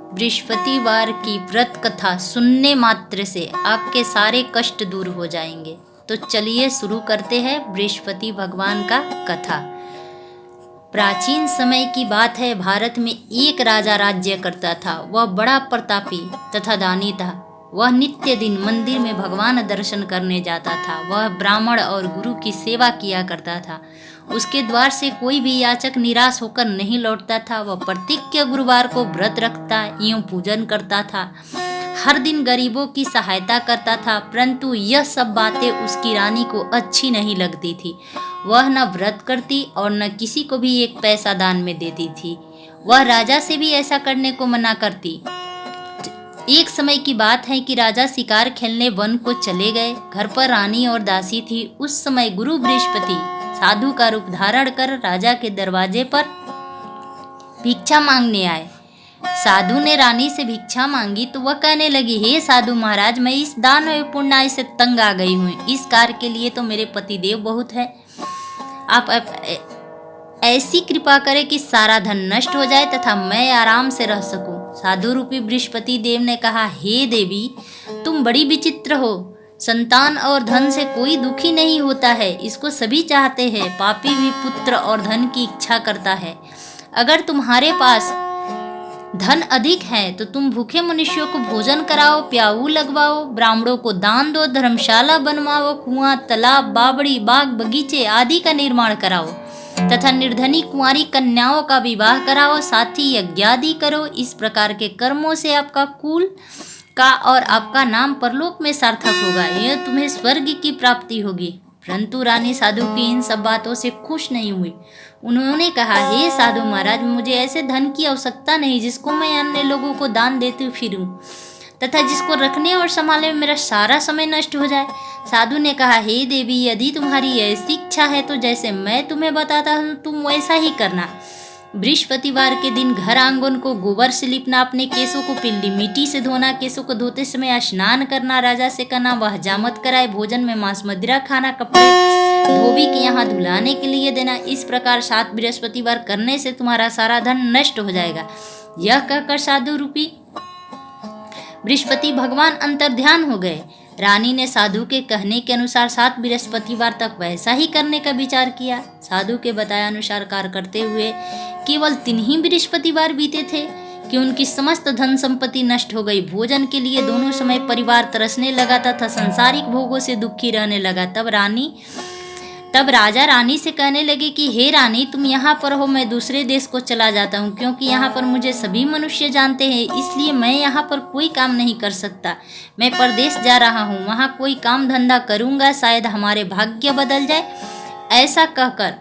बृहस्पतिवार की व्रत कथा सुनने मात्र से आपके सारे कष्ट दूर हो जाएंगे। तो चलिए शुरू करते हैं बृहस्पति भगवान का कथा। प्राचीन समय की बात है। भारत में एक राजा राज्य करता था। वह बड़ा प्रतापी तथा दानी था। वह नित्य दिन मंदिर में भगवान दर्शन करने जाता था। वह ब्राह्मण और गुरु की सेवा किया करता था। उसके द्वार से कोई भी याचक निराश होकर नहीं लौटता था। वह प्रत्येक गुरुवार को व्रत रखता एवं पूजन करता था। हर दिन गरीबों की सहायता करता था। परंतु यह सब बातें उसकी रानी को अच्छी नहीं लगती थी। वह न व्रत करती और न किसी को भी एक पैसा दान में देती थी। वह राजा से भी ऐसा करने को मना करती। एक समय की बात है कि राजा शिकार खेलने वन को चले गए। घर पर रानी और दासी थी। उस समय गुरु बृहस्पति साधु का रूप धारण कर राजा के दरवाजे पर भिक्षा मांगने आए। साधु ने रानी से भिक्षा मांगी तो वह कहने लगी, हे साधु महाराज, मैं इस दान एवं पुण्य से तंग आ गई हूँ। इस कार्य के लिए तो मेरे पतिदेव बहुत है। आप ऐसी कृपा करें कि सारा धन नष्ट हो जाए तथा मैं आराम से रह सकूं। साधु रूपी बृहस्पति देव ने कहा, हे देवी, तुम बड़ी विचित्र हो। संतान और धन से कोई दुखी नहीं होता है, इसको सभी चाहते हैं। पापी भी पुत्र और धन की इच्छा करता है। अगर तुम्हारे पास धन अधिक है तो तुम भूखे मनुष्यों को भोजन कराओ, प्याऊ लगवाओ, ब्राह्मणों को दान दो, धर्मशाला बनवाओ, कुआं, तालाब, बावड़ी, बाग, बगीचे आदि का निर्माण कराओ तथा निर्धनी कुंवारी कन्याओं का विवाह कराओ, साथ ही यज्ञादि करो। इस प्रकार के कर्मों से आपका कुल का और आपका नाम परलोक में सार्थक होगा। यह तुम्हें स्वर्ग की प्राप्ति होगी। परंतु रानी साधु की इन सब बातों से खुश नहीं हुई। उन्होंने कहा, हे साधु महाराज, मुझे ऐसे धन की आवश्यकता नहीं जिसको मैं अन्य लोगों को दान देते फिरूं तथा जिसको रखने और संभालने में मेरा सारा समय नष्ट हो जाए। साधु ने कहा, हे देवी, यदि तुम्हारी ऐसी इच्छा है तो जैसे मैं तुम्हें बताता हूँ तुम वैसा ही करना। बृहस्पतिवार के दिन घर आंगन को गोबर से लिपना, अपने केसों को पीली मिट्टी से धोना, केसों को धोते समय स्नान करना, राजा से कहना वह हजामत कराए, भोजन में मांस मदिरा खाना, कपड़े धोबी के यहाँ धुलाने के लिए देना। इस प्रकार 7 बृहस्पतिवार करने से तुम्हारा सारा धन नष्ट हो जाएगा। यह कहकर साधु रूपी बृहस्पति भगवान अंतर्ध्यान हो गए। रानी ने साधु के कहने के अनुसार 7 बृहस्पतिवार तक वैसा ही करने का विचार किया। साधु के बताया अनुसार कार्य करते हुए केवल 3 ही बृहस्पतिवार बीते थे कि उनकी समस्त धन संपत्ति नष्ट हो गई। भोजन के लिए दोनों समय परिवार तरसने लगा तथा सांसारिक भोगों से दुखी रहने लगा। तब राजा रानी से कहने लगे कि हे रानी, तुम यहाँ पर हो, मैं दूसरे देश को चला जाता हूँ, क्योंकि यहाँ पर मुझे सभी मनुष्य जानते हैं, इसलिए मैं यहाँ पर कोई काम नहीं कर सकता। मैं परदेश जा रहा हूँ, वहाँ कोई काम धंधा करूँगा, शायद हमारे भाग्य बदल जाए। ऐसा कहकर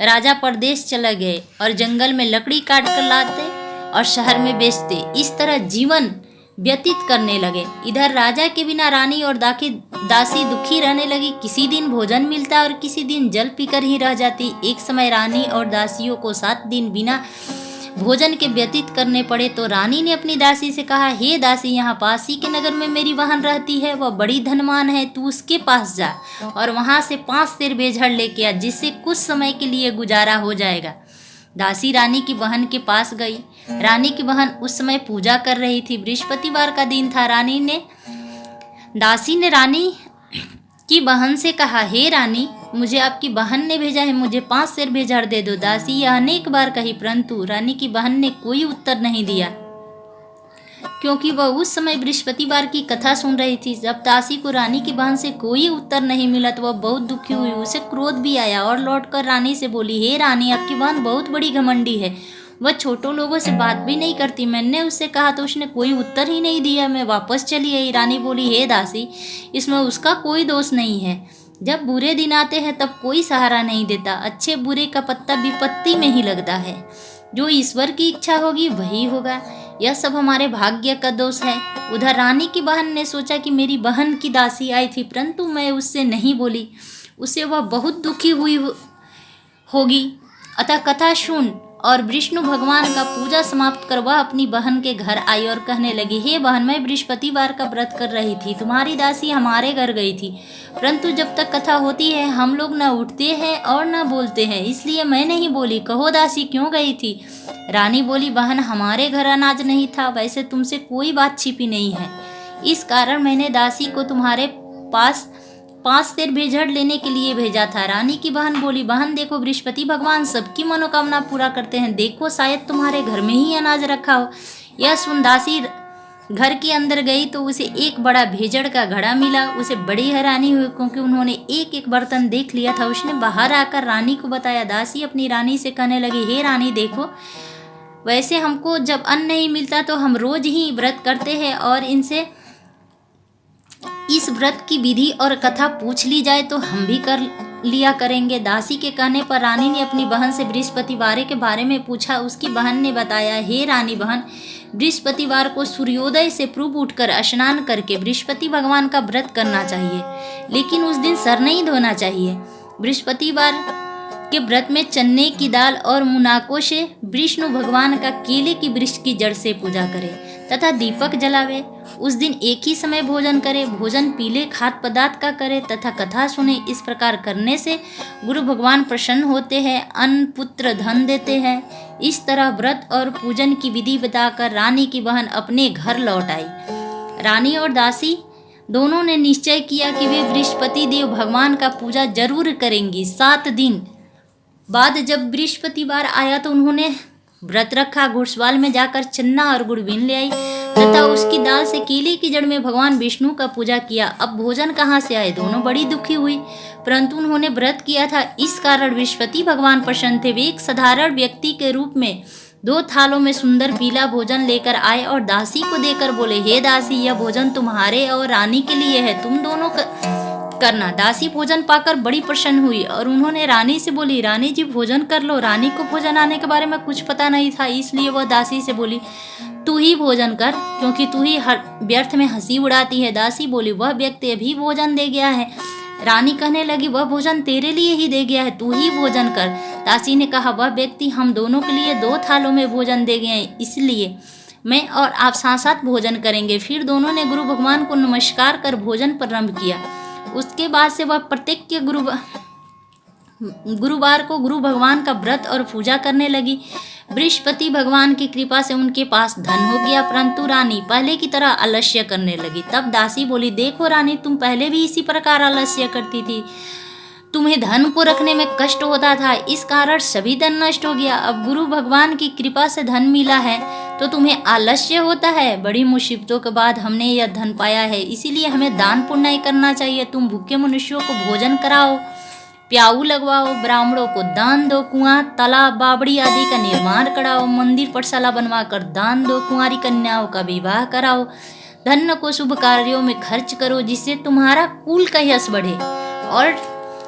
राजा परदेश चले गए और जंगल में लकड़ी काट कर लाते और शहर में बेचते। इस तरह जीवन व्यतीत करने लगे। इधर राजा के बिना रानी और दासी दुखी रहने लगी। किसी दिन भोजन मिलता और किसी दिन जल पीकर ही रह जाती। एक समय रानी और दासियों को 7 दिन बिना भोजन के व्यतीत करने पड़े तो रानी ने अपनी दासी से कहा, हे दासी, यहाँ पास ही के नगर में मेरी बहन रहती है, वह बड़ी धनवान है, तू उसके पास जा और वहाँ से 5 सेर बेझड़ लेके आ, जिससे कुछ समय के लिए गुजारा हो जाएगा। दासी रानी की बहन के पास गई। रानी की बहन उस समय पूजा कर रही थी। बृहस्पतिवार का दिन था। दासी ने रानी की बहन से कहा, हे रानी, मुझे आपकी बहन ने भेजा है, मुझे 5 सेर बेझड़ दे दो। दासी यह अनेक बार कही, परंतु रानी की बहन ने कोई उत्तर नहीं दिया, क्योंकि वह उस समय बृहस्पतिवार की कथा सुन रही थी। जब दासी को रानी की बहन से कोई उत्तर नहीं मिला तो वह बहुत दुखी हुई। उसे क्रोध भी आया और लौटकर रानी से बोली, हे रानी, आपकी बहन बहुत बड़ी घमंडी है, वह छोटों लोगों से बात भी नहीं करती। मैंने उससे कहा तो उसने कोई उत्तर ही नहीं दिया, मैं वापस चली आई। रानी बोली, हे दासी, इसमें उसका कोई दोष नहीं है। जब बुरे दिन आते हैं तब कोई सहारा नहीं देता। अच्छे बुरे का पत्ता विपत्ति में ही लगता है। जो ईश्वर की इच्छा होगी वही होगा। यह सब हमारे भाग्य का दोष है। उधर रानी की बहन ने सोचा कि मेरी बहन की दासी आई थी, परंतु मैं उससे नहीं बोली, उससे वह बहुत दुखी हुई होगी, अतः कथा सुन और विष्णु भगवान का पूजा समाप्त कर वह अपनी बहन के घर आई और कहने लगी, हे बहन, मैं बृहस्पतिवार का व्रत कर रही थी, तुम्हारी दासी हमारे घर गई थी, परंतु जब तक कथा होती है हम लोग न उठते हैं और न बोलते हैं, इसलिए मैं नहीं बोली। कहो दासी क्यों गई थी? रानी बोली, बहन, हमारे घर अनाज नहीं था, वैसे तुमसे कोई बात छिपी नहीं है, इस कारण मैंने दासी को तुम्हारे पास 5 सेर भेजड़ लेने के लिए भेजा था। रानी की बहन बोली, बहन देखो, बृहस्पति भगवान सबकी मनोकामना पूरा करते हैं, देखो शायद तुम्हारे घर में ही अनाज रखा हो। यह सुन दासी घर के अंदर गई तो उसे एक बड़ा भेजड़ का घड़ा मिला। उसे बड़ी हैरानी हुई क्योंकि उन्होंने एक एक बर्तन देख लिया था। उसने बाहर आकर रानी को बताया। दासी अपनी रानी से कहने लगी, हे रानी देखो, वैसे हमको जब अन्न नहीं मिलता तो हम रोज ही व्रत करते हैं और इनसे इस व्रत की विधि और कथा पूछ ली जाए तो हम भी कर लिया करेंगे। दासी के कहने पर रानी ने अपनी बहन से बृहस्पतिवार के बारे में पूछा। उसकी बहन ने बताया, हे रानी बहन, बृहस्पतिवार को सूर्योदय से पूर्व उठकर स्नान करके बृहस्पति भगवान का व्रत करना चाहिए, लेकिन उस दिन सर नहीं धोना चाहिए। बृहस्पतिवार के व्रत में चने की दाल और मुनाकों से विष्णु भगवान का केले की वृक्ष की जड़ से पूजा करे तथा दीपक जलावे। उस दिन एक ही समय भोजन करे, भोजन पीले खाद्य पदार्थ का करे तथा कथा सुने। इस प्रकार करने से गुरु भगवान प्रसन्न होते हैं, अन्न पुत्र धन देते हैं। इस तरह व्रत और पूजन की विधि बताकर रानी की बहन अपने घर लौट आई। रानी और दासी दोनों ने निश्चय किया कि वे बृहस्पति देव भगवान का पूजा जरूर करेंगी। 7 दिन बाद जब बृहस्पतिवार आया तो उन्होंने व्रत रखा। घुड़सवाल में जाकर चन्ना और गुड़ बीन ले आई तथा उसकी दाल से केले की जड़ में भगवान विष्णु का पूजा किया। अब भोजन कहाँ से आए? दोनों बड़ी दुखी हुई, परंतु उन्होंने व्रत किया था, इस कारण बृहस्पति भगवान प्रसन्न थे। वे एक साधारण व्यक्ति के रूप में 2 थालों में सुंदर पीला भोजन लेकर आए और दासी को देकर बोले, हे दासी, यह भोजन तुम्हारे और रानी के लिए है, तुम दोनों करना। दासी भोजन पाकर बड़ी प्रसन्न हुई और उन्होंने रानी से बोली, रानी जी भोजन कर लो। रानी को भोजन आने के बारे में कुछ पता नहीं था, इसलिए वह दासी से बोली, तू ही भोजन कर, क्योंकि तू ही हर व्यर्थ में हंसी उड़ाती है। दासी बोली, वह व्यक्ति अभी भोजन दे गया है। रानी कहने लगी, वह भोजन तेरे लिए ही दे गया है, तू ही भोजन कर। दासी ने कहा, वह व्यक्ति हम दोनों के लिए 2 थालों में भोजन दे गए हैं, इसलिए मैं और आप साथ साथ भोजन करेंगे। फिर दोनों ने गुरु भगवान को नमस्कार कर भोजन प्रारंभ किया। उसके बाद से वह प्रत्येक गुरुवार को गुरु भगवान का व्रत और पूजा करने लगी। बृहस्पति भगवान की कृपा से उनके पास धन हो गया, परंतु रानी पहले की तरह आलस्य करने लगी। तब दासी बोली, देखो रानी, तुम पहले भी इसी प्रकार आलस्य करती थी, तुम्हें धन को रखने में कष्ट होता था, इस कारण सभी धन नष्ट हो गया। अब गुरु भगवान की कृपा से धन मिला है तो तुम्हें आलस्य होता है। बड़ी मुसीबतों के बाद हमने यह धन पाया है, इसीलिए हमें दान पुण्य नहीं करना चाहिए। तुम भूखे मनुष्यों को भोजन कराओ, प्याऊ लगवाओ, ब्राह्मणों को दान दो, कुआं, तालाब, बावड़ी आदि का निर्माण कराओ, मंदिर पाठशाला बनवाकर दान दो, कुंवारी कन्याओं का विवाह कराओ, धन को शुभ कार्यों में खर्च करो, जिससे तुम्हारा कुल का यश बढ़े और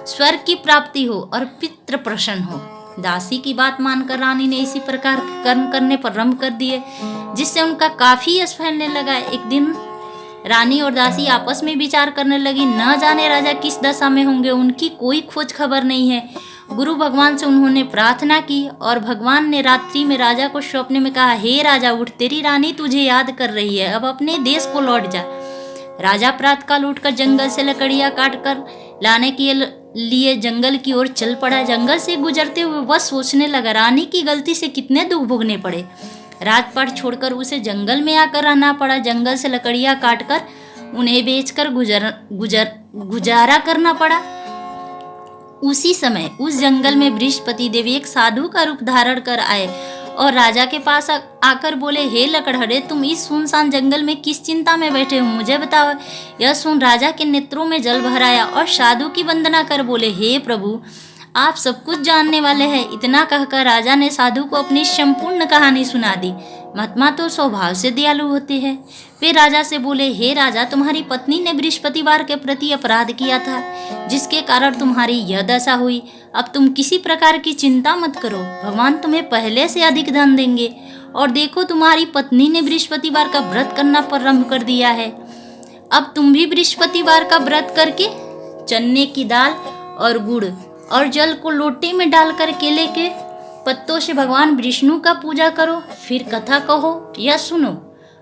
स्वर्ग की प्राप्ति हो और पितृ प्रसन्न हो। दासी की बात मानकर रानी ने इसी प्रकार कर्म करने प्रारंभ कर दिए, जिससे उनका काफी यश फैलने लगा। एक दिन रानी और दासी आपस में विचार करने लगी, न जाने राजा किस दशा में होंगे, उनकी कोई खोज खबर नहीं है। गुरु भगवान से उन्होंने प्रार्थना की और भगवान ने रात्रि में राजा को स्वप्न में कहा, हे राजा उठ, तेरी रानी तुझे याद कर रही है, अब अपने देश को लौट जा। राजा प्रातःकाल उठकर जंगल से लकड़ियां काटकर लाने के लिए जंगल की ओर चल पड़ा। जंगल से गुजरते हुए वह सोचने लगा, रानी की गलती से कितने दुख भोगने पड़े। राजपाट छोड़कर उसे जंगल में आकर रहना पड़ा। जंगल से लकड़ियां काटकर उन्हें बेचकर गुजारा करना पड़ा। उसी समय उस जंगल में बृहस्पति देव एक साधु का रूप धारण कर आए और राजा के पास आकर बोले, हे लकड़हरे, तुम इस सुनसान जंगल में किस चिंता में बैठे हो, मुझे बताओ। यह सुन राजा के नेत्रों में जल भराया और साधु की वंदना कर बोले, हे प्रभु, आप सब कुछ जानने वाले हैं। इतना कहकर राजा ने साधु को अपनी संपूर्ण कहानी सुना दी। महात्मा तो स्वभाव से दयालु होते हैं। वे राजा से बोले, हे राजा, तुम्हारी पत्नी ने बृहस्पतिवार के प्रति अपराध किया था, जिसके कारण तुम्हारी यह दशा हुई। अब तुम किसी प्रकार की चिंता मत करो, भगवान तुम्हें पहले से अधिक धन देंगे। और देखो, तुम्हारी पत्नी ने बृहस्पतिवार का व्रत करना प्रारंभ कर दिया है। अब तुम भी बृहस्पतिवार का व्रत करके चने की दाल और गुड़ और जल को लोटे में डालकर केले के पत्तों से भगवान विष्णु का पूजा करो, फिर कथा कहो या सुनो।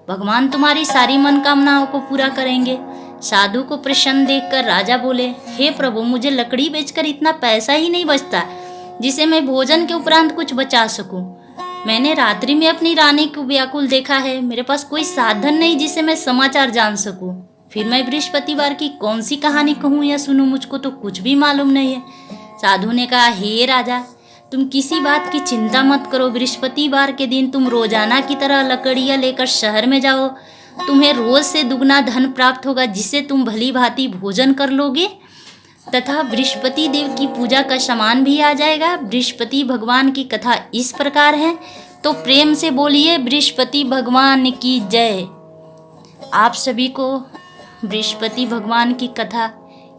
भगवान तुम्हारी सारी मनोकामनाओं को पूरा करेंगे। साधु को प्रसन्न देखकर राजा बोले, हे प्रभु, मुझे लकड़ी बेचकर इतना पैसा ही नहीं बचता जिसे मैं भोजन के उपरांत कुछ बचा सकूं। मैंने रात्रि में अपनी रानी को व्याकुल देखा है। मेरे पास कोई साधन नहीं जिससे मैं समाचार जान सकूं। फिर मैं बृहस्पतिवार की कौन सी कहानी कहूँ या सुनूं? मुझको तो कुछ भी मालूम नहीं है। साधु ने कहा, हे राजा, तुम किसी बात की चिंता मत करो। बृहस्पतिवार के दिन तुम रोजाना की तरह लकड़ियाँ लेकर शहर में जाओ। तुम्हें रोज से दुगना धन प्राप्त होगा, जिससे तुम भली भांति भोजन कर लोगे तथा बृहस्पति देव की पूजा का सामान भी आ जाएगा। बृहस्पति भगवान की कथा इस प्रकार है, तो प्रेम से बोलिए बृहस्पति भगवान की जय। आप सभी को बृहस्पति भगवान की कथा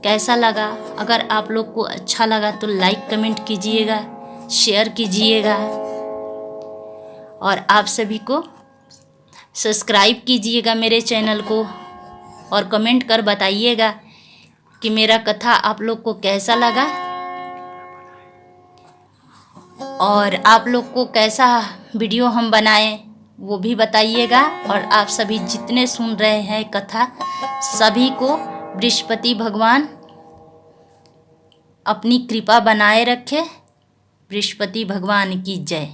कैसा लगा? अगर आप लोग को अच्छा लगा तो लाइक कमेंट कीजिएगा, शेयर कीजिएगा और आप सभी को सब्सक्राइब कीजिएगा मेरे चैनल को और कमेंट कर बताइएगा कि मेरा कथा आप लोग को कैसा लगा और आप लोग को कैसा वीडियो हम बनाएं वो भी बताइएगा। और आप सभी जितने सुन रहे हैं कथा, सभी को बृहस्पति भगवान अपनी कृपा बनाए रखे। बृहस्पति भगवान की जय।